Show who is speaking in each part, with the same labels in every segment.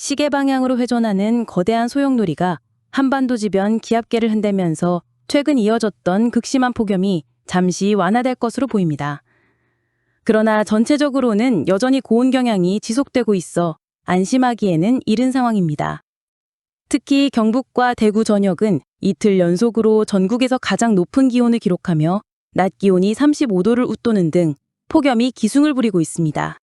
Speaker 1: 시계 방향으로 회전하는 거대한 소용돌이가 한반도 지변 기압계를 흔들면서 최근 이어졌던 극심한 폭염이 잠시 완화될 것으로 보입니다. 그러나 전체적으로는 여전히 고온 경향이 지속되고 있어 안심하기에는 이른 상황입니다. 특히 경북과 대구 전역은 이틀 연속으로 전국에서 가장 높은 기온을 기록하며 낮 기온이 35도를 웃도는 등 폭염이 기승을 부리고 있습니다.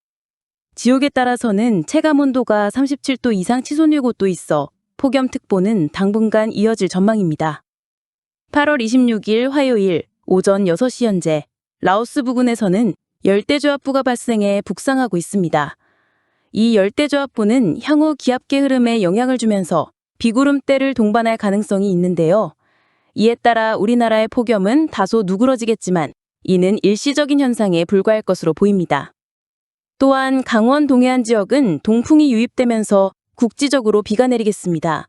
Speaker 1: 지역에 따라서는 체감온도가 37도 이상 치솟는 곳도 있어 폭염특보는 당분간 이어질 전망입니다. 8월 26일 화요일 오전 6시 현재 라오스 부근에서는 열대저압부가 발생해 북상하고 있습니다. 이 열대저압부는 향후 기압계 흐름에 영향을 주면서 비구름대를 동반할 가능성이 있는데요. 이에 따라 우리나라의 폭염은 다소 누그러지겠지만 이는 일시적인 현상에 불과할 것으로 보입니다. 또한 강원 동해안 지역은 동풍이 유입되면서 국지적으로 비가 내리겠습니다.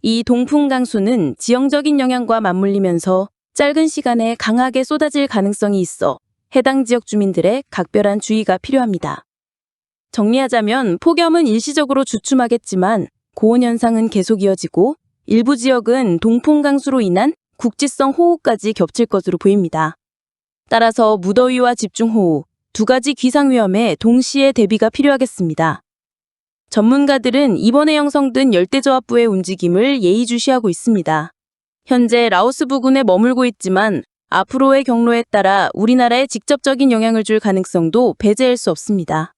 Speaker 1: 이 동풍 강수는 지형적인 영향과 맞물리면서 짧은 시간에 강하게 쏟아질 가능성이 있어 해당 지역 주민들의 각별한 주의가 필요합니다. 정리하자면 폭염은 일시적으로 주춤하겠지만 고온 현상은 계속 이어지고 일부 지역은 동풍 강수로 인한 국지성 호우까지 겹칠 것으로 보입니다. 따라서 무더위와 집중호우, 두 가지 기상위험에 동시에 대비가 필요하겠습니다. 전문가들은 이번에 형성된 열대저압부의 움직임을 예의주시하고 있습니다. 현재 라오스 부근에 머물고 있지만 앞으로의 경로에 따라 우리나라에 직접적인 영향을 줄 가능성도 배제할 수 없습니다.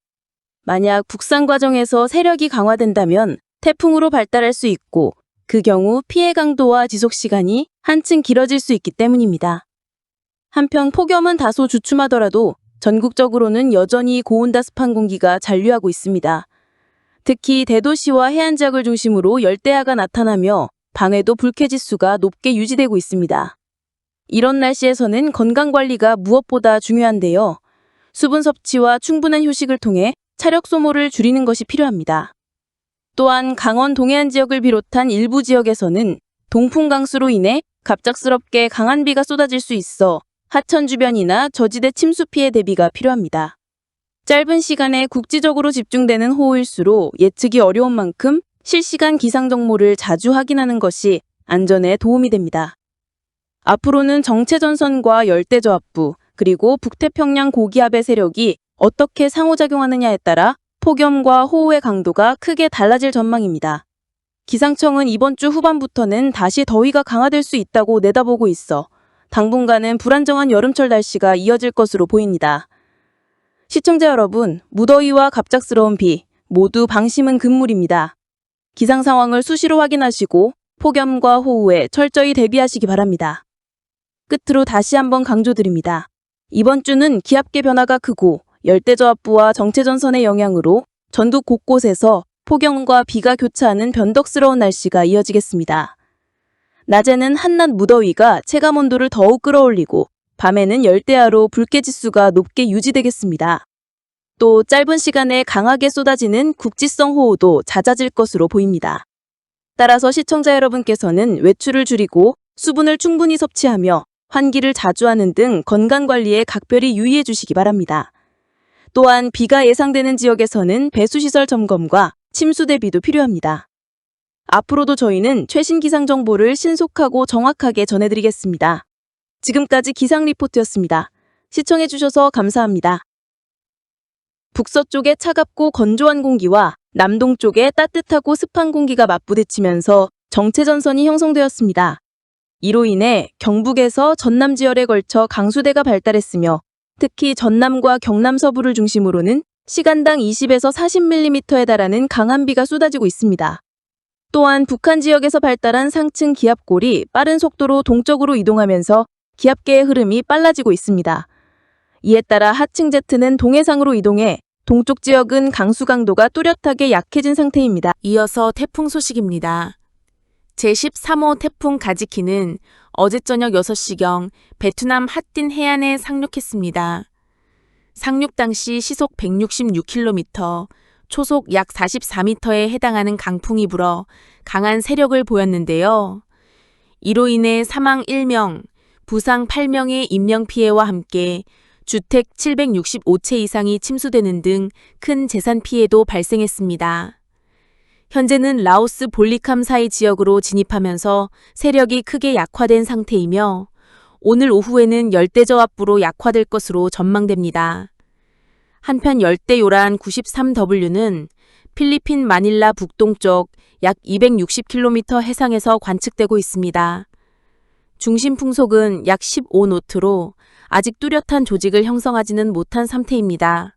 Speaker 1: 만약 북상 과정에서 세력이 강화된다면 태풍으로 발달할 수 있고 그 경우 피해 강도와 지속 시간이 한층 길어질 수 있기 때문입니다. 한편 폭염은 다소 주춤하더라도 전국적으로는 여전히 고온다 습한 공기가 잔류하고 있습니다. 특히 대도시와 해안 지역을 중심으로 열대야가 나타나며 방해도 불쾌지수가 높게 유지되고 있습니다. 이런 날씨에서는 건강관리가 무엇보다 중요한데요. 수분 섭취와 충분한 휴식을 통해 차력 소모를 줄이는 것이 필요합니다. 또한 강원 동해안 지역을 비롯한 일부 지역에서는 동풍 강수로 인해 갑작스럽게 강한 비가 쏟아질 수 있어 하천 주변이나 저지대 침수 피해 대비가 필요합니다. 짧은 시간에 국지적으로 집중되는 호우일수록 예측이 어려운 만큼 실시간 기상 정보를 자주 확인하는 것이 안전에 도움이 됩니다. 앞으로는 정체전선과 열대저압부, 그리고 북태평양 고기압의 세력이 어떻게 상호작용하느냐에 따라 폭염과 호우의 강도가 크게 달라질 전망입니다. 기상청은 이번 주 후반부터는 다시 더위가 강화될 수 있다고 내다보고 있어 당분간은 불안정한 여름철 날씨가 이어질 것으로 보입니다. 시청자 여러분, 무더위와 갑작스러운 비 모두 방심은 금물입니다. 기상 상황을 수시로 확인하시고 폭염과 호우에 철저히 대비하시기 바랍니다. 끝으로 다시 한번 강조드립니다. 이번 주는 기압계 변화가 크고 열대저압부와 정체전선의 영향으로 전국 곳곳에서 폭염과 비가 교차하는 변덕스러운 날씨가 이어지겠습니다. 낮에는 한낮 무더위가 체감온도를 더욱 끌어올리고 밤에는 열대야로 불쾌지수가 높게 유지되겠습니다. 또 짧은 시간에 강하게 쏟아지는 국지성 호우도 잦아질 것으로 보입니다. 따라서 시청자 여러분께서는 외출을 줄이고 수분을 충분히 섭취하며 환기를 자주 하는 등 건강관리에 각별히 유의해 주시기 바랍니다. 또한 비가 예상되는 지역에서는 배수시설 점검과 침수 대비도 필요합니다. 앞으로도 저희는 최신 기상 정보를 신속하고 정확하게 전해드리겠습니다. 지금까지 기상 리포트였습니다. 시청해주셔서 감사합니다. 북서쪽의 차갑고 건조한 공기와 남동쪽의 따뜻하고 습한 공기가 맞부딪히면서 정체전선이 형성되었습니다. 이로 인해 경북에서 전남 지열에 걸쳐 강수대가 발달했으며 특히 전남과 경남 서부를 중심으로는 시간당 20에서 40mm에 달하는 강한 비가 쏟아지고 있습니다. 또한 북한 지역에서 발달한 상층 기압골이 빠른 속도로 동쪽으로 이동하면서 기압계의 흐름이 빨라지고 있습니다. 이에 따라 하층 제트는 동해상으로 이동해 동쪽 지역은 강수 강도가 뚜렷하게 약해진 상태입니다.
Speaker 2: 이어서 태풍 소식입니다. 제13호 태풍 가지키는 어제 저녁 6시경 베트남 핫딘 해안에 상륙했습니다. 상륙 당시 시속 166km, 초속 약 44m에 해당하는 강풍이 불어 강한 세력을 보였는데요. 이로 인해 사망 1명, 부상 8명의 인명피해와 함께 주택 765채 이상이 침수되는 등 큰 재산 피해도 발생했습니다. 현재는 라오스 볼리캄 사이 지역으로 진입하면서 세력이 크게 약화된 상태이며 오늘 오후에는 열대저압부로 약화될 것으로 전망됩니다. 한편 열대요란 93W는 필리핀 마닐라 북동쪽 약 260km 해상에서 관측되고 있습니다. 중심 풍속은 약 15노트로 아직 뚜렷한 조직을 형성하지는 못한 상태입니다.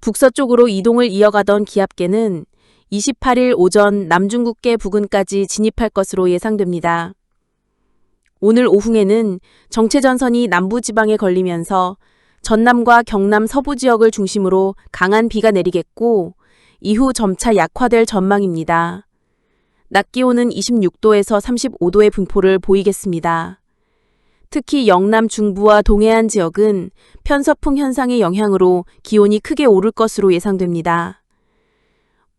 Speaker 2: 북서쪽으로 이동을 이어가던 기압계는 28일 오전 남중국해 부근까지 진입할 것으로 예상됩니다. 오늘 오후에는 정체전선이 남부지방에 걸리면서 전남과 경남 서부 지역을 중심으로 강한 비가 내리겠고 이후 점차 약화될 전망입니다. 낮 기온은 26도에서 35도의 분포를 보이겠습니다. 특히 영남 중부와 동해안 지역은 편서풍 현상의 영향으로 기온이 크게 오를 것으로 예상됩니다.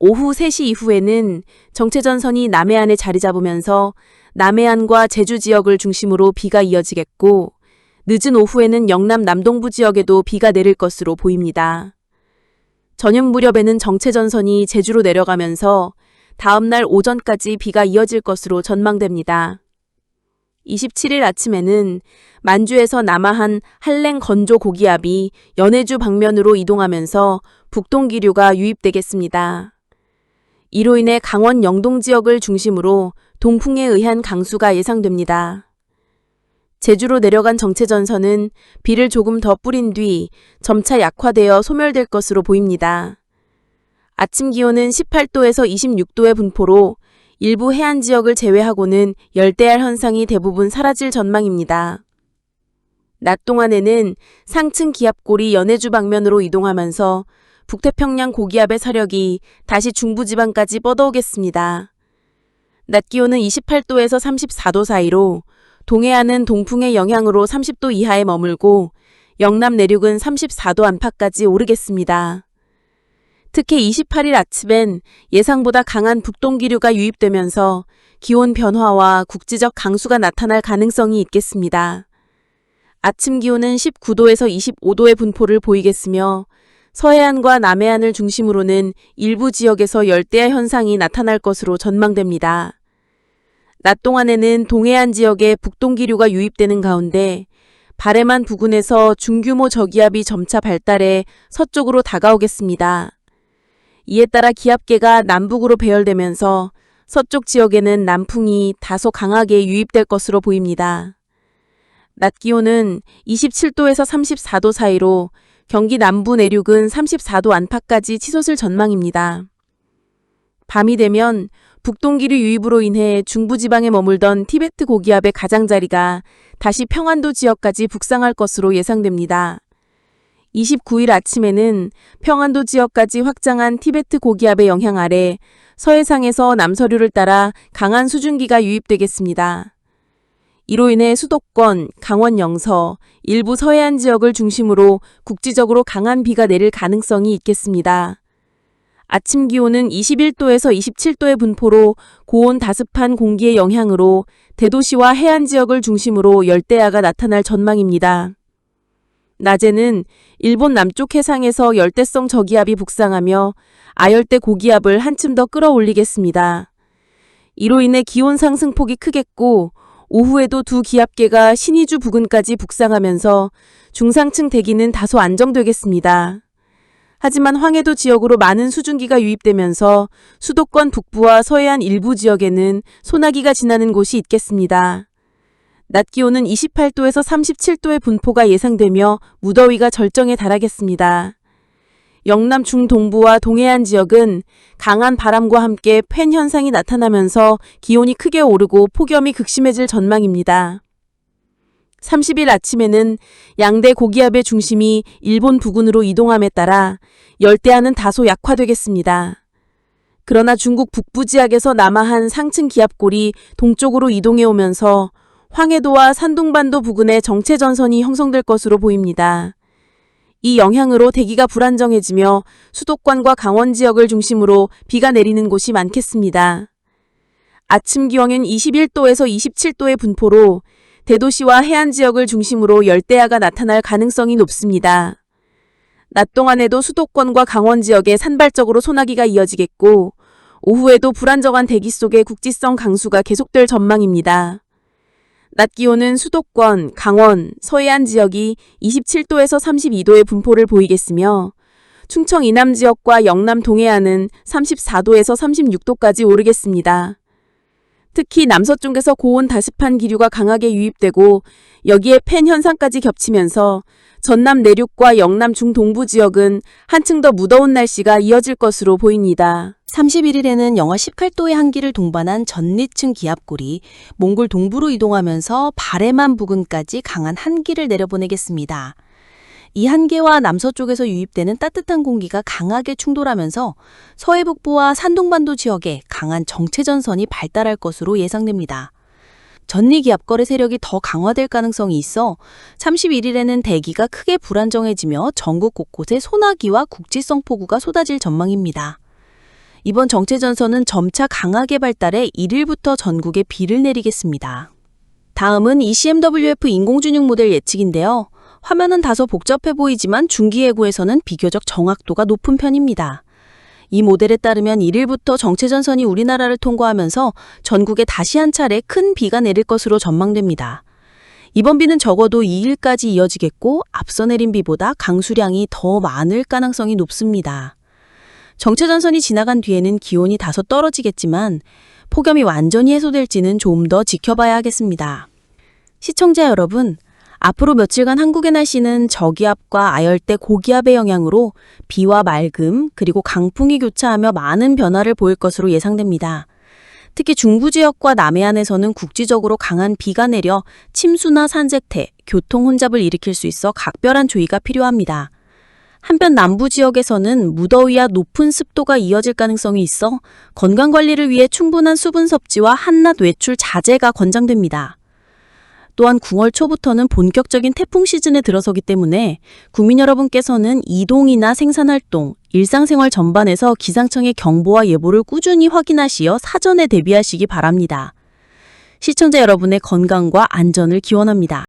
Speaker 2: 오후 3시 이후에는 정체전선이 남해안에 자리 잡으면서 남해안과 제주 지역을 중심으로 비가 이어지겠고 늦은 오후에는 영남 남동부 지역에도 비가 내릴 것으로 보입니다. 저녁 무렵에는 정체전선이 제주로 내려가면서 다음 날 오전까지 비가 이어질 것으로 전망됩니다. 27일 아침에는 만주에서 남하한 한랭 건조 고기압이 연해주 방면으로 이동하면서 북동기류가 유입되겠습니다. 이로 인해 강원 영동 지역을 중심으로 동풍에 의한 강수가 예상됩니다. 제주로 내려간 정체전선은 비를 조금 더 뿌린 뒤 점차 약화되어 소멸될 것으로 보입니다. 아침 기온은 18도에서 26도의 분포로 일부 해안 지역을 제외하고는 열대야 현상이 대부분 사라질 전망입니다. 낮 동안에는 상층 기압골이 연해주 방면으로 이동하면서 북태평양 고기압의 서력이 다시 중부지방까지 뻗어오겠습니다. 낮 기온은 28도에서 34도 사이로 동해안은 동풍의 영향으로 30도 이하에 머물고 영남 내륙은 34도 안팎까지 오르겠습니다. 특히 28일 아침엔 예상보다 강한 북동기류가 유입되면서 기온 변화와 국지적 강수가 나타날 가능성이 있겠습니다. 아침 기온은 19도에서 25도의 분포를 보이겠으며 서해안과 남해안을 중심으로는 일부 지역에서 열대야 현상이 나타날 것으로 전망됩니다. 낮 동안에는 동해안 지역에 북동기류가 유입되는 가운데 바레만 부근에서 중규모 저기압이 점차 발달해 서쪽으로 다가오겠습니다. 이에 따라 기압계가 남북으로 배열되면서 서쪽 지역에는 남풍이 다소 강하게 유입될 것으로 보입니다. 낮 기온은 27도에서 34도 사이로 경기 남부 내륙은 34도 안팎까지 치솟을 전망입니다. 밤이 되면 북동기류 유입으로 인해 중부지방에 머물던 티베트 고기압의 가장자리가 다시 평안도 지역까지 북상할 것으로 예상됩니다. 29일 아침에는 평안도 지역까지 확장한 티베트 고기압의 영향 아래 서해상에서 남서류를 따라 강한 수증기가 유입되겠습니다. 이로 인해 수도권, 강원 영서, 일부 서해안 지역을 중심으로 국지적으로 강한 비가 내릴 가능성이 있겠습니다. 아침 기온은 21도에서 27도의 분포로 고온 다습한 공기의 영향으로 대도시와 해안 지역을 중심으로 열대야가 나타날 전망입니다. 낮에는 일본 남쪽 해상에서 열대성 저기압이 북상하며 아열대 고기압을 한층 더 끌어올리겠습니다. 이로 인해 기온 상승폭이 크겠고 오후에도 두 기압계가 신의주 부근까지 북상하면서 중상층 대기는 다소 안정되겠습니다. 하지만 황해도 지역으로 많은 수증기가 유입되면서 수도권 북부와 서해안 일부 지역에는 소나기가 지나는 곳이 있겠습니다. 낮 기온은 28도에서 37도의 분포가 예상되며 무더위가 절정에 달하겠습니다. 영남 중동부와 동해안 지역은 강한 바람과 함께 팬 현상이 나타나면서 기온이 크게 오르고 폭염이 극심해질 전망입니다. 30일 아침에는 양대 고기압의 중심이 일본 부근으로 이동함에 따라 열대야는 다소 약화되겠습니다. 그러나 중국 북부 지역에서 남하한 상층 기압골이 동쪽으로 이동해 오면서 황해도와 산둥반도 부근에 정체전선이 형성될 것으로 보입니다. 이 영향으로 대기가 불안정해지며 수도권과 강원 지역을 중심으로 비가 내리는 곳이 많겠습니다. 아침 기온은 21도에서 27도의 분포로 대도시와 해안 지역을 중심으로 열대야가 나타날 가능성이 높습니다. 낮 동안에도 수도권과 강원 지역에 산발적으로 소나기가 이어지겠고 오후에도 불안정한 대기 속에 국지성 강수가 계속될 전망입니다. 낮 기온은 수도권, 강원, 서해안 지역이 27도에서 32도의 분포를 보이겠으며 충청 이남 지역과 영남 동해안은 34도에서 36도까지 오르겠습니다. 특히 남서쪽에서 고온 다시판 기류가 강하게 유입되고 여기에 팬 현상까지 겹치면서 전남 내륙과 영남 중동부 지역은 한층 더 무더운 날씨가 이어질 것으로 보입니다.
Speaker 3: 31일에는 영하 18도의 한기를 동반한 전리층 기압골이 몽골 동부로 이동하면서 바레만 부근까지 강한 한기를 내려보내겠습니다. 이 한계와 남서쪽에서 유입되는 따뜻한 공기가 강하게 충돌하면서 서해 북부와 산동반도 지역에 강한 정체전선이 발달할 것으로 예상됩니다. 전리기압골의 세력이 더 강화될 가능성이 있어 31일에는 대기가 크게 불안정해지며 전국 곳곳에 소나기와 국지성 폭우가 쏟아질 전망입니다. 이번 정체전선은 점차 강하게 발달해 1일부터 전국에 비를 내리겠습니다. 다음은 ECMWF 인공준육 모델 예측인데요. 화면은 다소 복잡해 보이지만 중기예고에서는 비교적 정확도가 높은 편입니다. 이 모델에 따르면 1일부터 정체전선이 우리나라를 통과하면서 전국에 다시 한 차례 큰 비가 내릴 것으로 전망됩니다. 이번 비는 적어도 2일까지 이어지겠고 앞서 내린 비보다 강수량이 더 많을 가능성이 높습니다. 정체전선이 지나간 뒤에는 기온이 다소 떨어지겠지만 폭염이 완전히 해소될지는 좀 더 지켜봐야 하겠습니다. 시청자 여러분, 앞으로 며칠간 한국의 날씨는 저기압과 아열대 고기압의 영향으로 비와 맑음 그리고 강풍이 교차하며 많은 변화를 보일 것으로 예상됩니다. 특히 중부 지역과 남해안에서는 국지적으로 강한 비가 내려 침수나 산재태, 교통 혼잡을 일으킬 수 있어 각별한 주의가 필요합니다. 한편 남부 지역에서는 무더위와 높은 습도가 이어질 가능성이 있어 건강관리를 위해 충분한 수분 섭취와 한낮 외출 자제가 권장됩니다. 또한 9월 초부터는 본격적인 태풍 시즌에 들어서기 때문에 국민 여러분께서는 이동이나 생산활동, 일상생활 전반에서 기상청의 경보와 예보를 꾸준히 확인하시어 사전에 대비하시기 바랍니다. 시청자 여러분의 건강과 안전을 기원합니다.